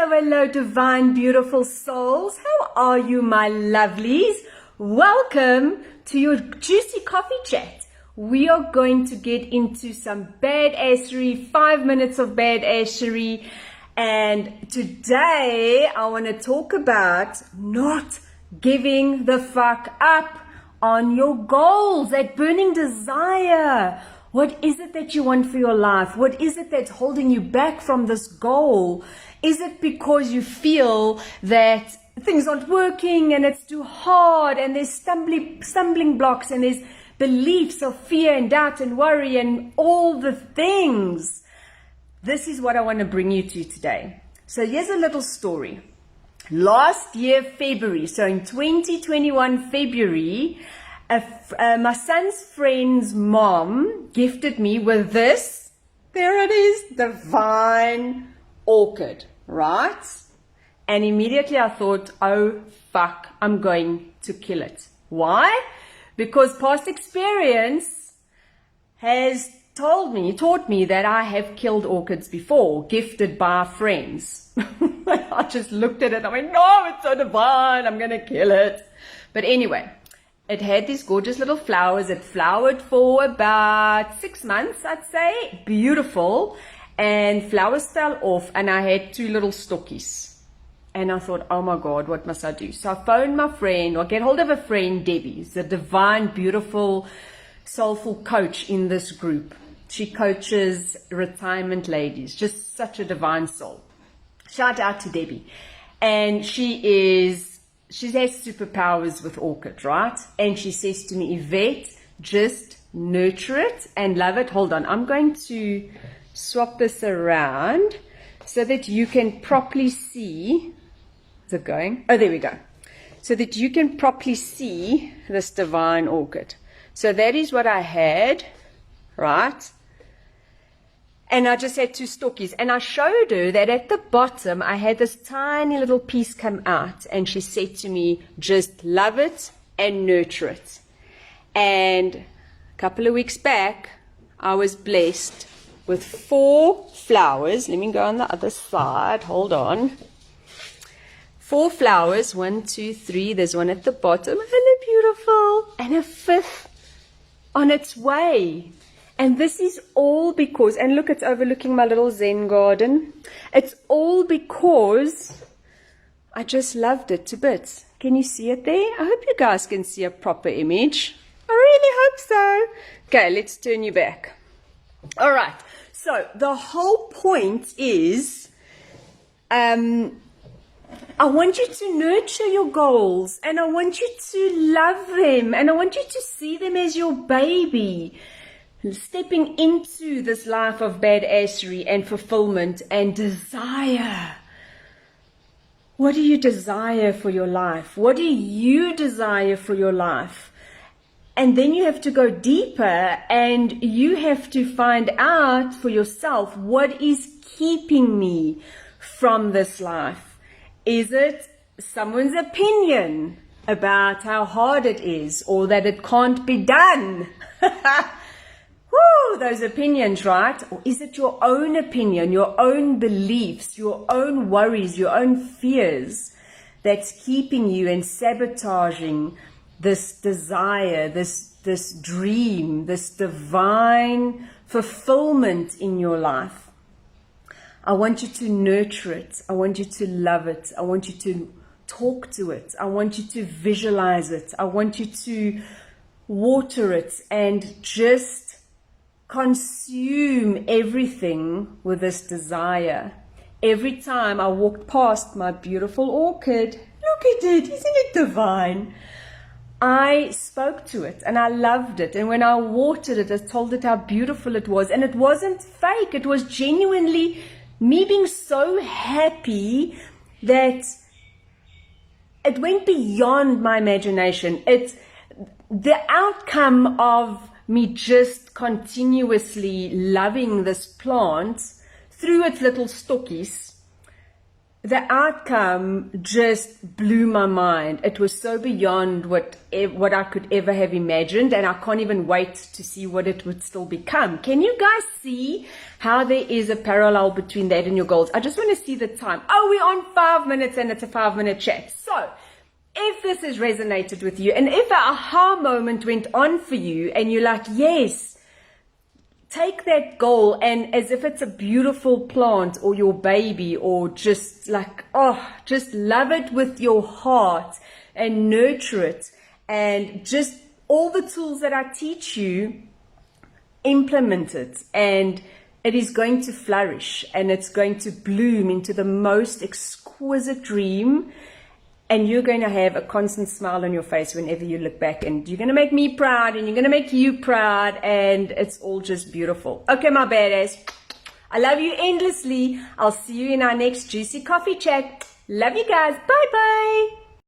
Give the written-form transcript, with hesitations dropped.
Hello, divine, beautiful souls. How are you, my lovelies? Welcome to your juicy coffee chat. We are going to get into some badassery, 5 minutes of badassery. And today I want to talk about not giving the fuck up on your goals, that burning desire. What is it that you want for your life? What is it that's holding you back from this goal? Is it because you feel that things aren't working and it's too hard and there's stumbling blocks and there's beliefs of fear and doubt and worry and all the things? This is what I want to bring you to today. So here's a little story. Last year, February, so in 2021 February, my son's friend's mom gifted me with this, there it is, divine orchid, right? And immediately I thought, oh fuck, I'm going to kill it. Why? Because past experience has taught me that I have killed orchids before, gifted by friends. I just looked at it, I went, no, it's so divine, I'm going to kill it. But anyway, it had these gorgeous little flowers. It flowered for about 6 months, I'd say. Beautiful. And flowers fell off and I had 2 little stockies. And I thought, oh my God, what must I do? So I phoned my friend, or get hold of a friend, Debbie. She's a divine, beautiful, soulful coach in this group. She coaches retirement ladies. Just such a divine soul. Shout out to Debbie. And she has superpowers with orchid, right? And she says to me, Yvette, just nurture it and love it. Hold on, I'm going to swap this around so that you can properly see. Is it going? Oh, there we go. So that you can properly see this divine orchid. So that is what I had, right? And I just had 2 stalkies. And I showed her that at the bottom, I had this tiny little piece come out. And she said to me, just love it and nurture it. And a couple of weeks back, I was blessed with 4 flowers. Let me go on the other side. Hold on. 4 flowers. 1, 2, 3. There's one at the bottom. Isn't it beautiful? And a 5th on its way. And this is all because, and look, it's overlooking my little Zen garden. It's all because I just loved it to bits. Can you see it there? I hope you guys can see a proper image. I really hope so. Okay, let's turn you back. All right. So the whole point is, I want you to nurture your goals, and I want you to love them, and I want you to see them as your baby. Stepping into this life of badassery and fulfillment and desire. What do you desire for your life? What do you desire for your life? And then you have to go deeper and you have to find out for yourself, what is keeping me from this life? Is it someone's opinion about how hard it is or that it can't be done? Woo, those opinions, right? Or is it your own opinion, your own beliefs, your own worries, your own fears that's keeping you and sabotaging this desire, this dream, this divine fulfillment in your life? I want you to nurture it. I want you to love it. I want you to talk to it. I want you to visualize it. I want you to water it and just consume everything with this desire. Every time I walked past my beautiful orchid, look at it, isn't it divine? I spoke to it and I loved it. And when I watered it, I told it how beautiful it was. And it wasn't fake. It was genuinely me being so happy that it went beyond my imagination. It's the outcome of me just continuously loving this plant through its little stockies the outcome just blew my mind. It was so beyond what I could ever have imagined, and I can't even wait to see what it would still become. Can you guys see how there is a parallel between that and your goals? I just want to see the time. Oh, we're on 5 minutes and it's a 5-minute chat. So if this has resonated with you, and if an aha moment went on for you and you're like, yes, take that goal, and as if it's a beautiful plant or your baby, or just like, just love it with your heart and nurture it, and just all the tools that I teach you, implement it, and it is going to flourish and it's going to bloom into the most exquisite dream. And you're going to have a constant smile on your face whenever you look back, and you're going to make me proud, and you're going to make you proud, and it's all just beautiful. Okay, my badass. I love you endlessly. I'll see you in our next juicy coffee chat. Love you guys. Bye-bye.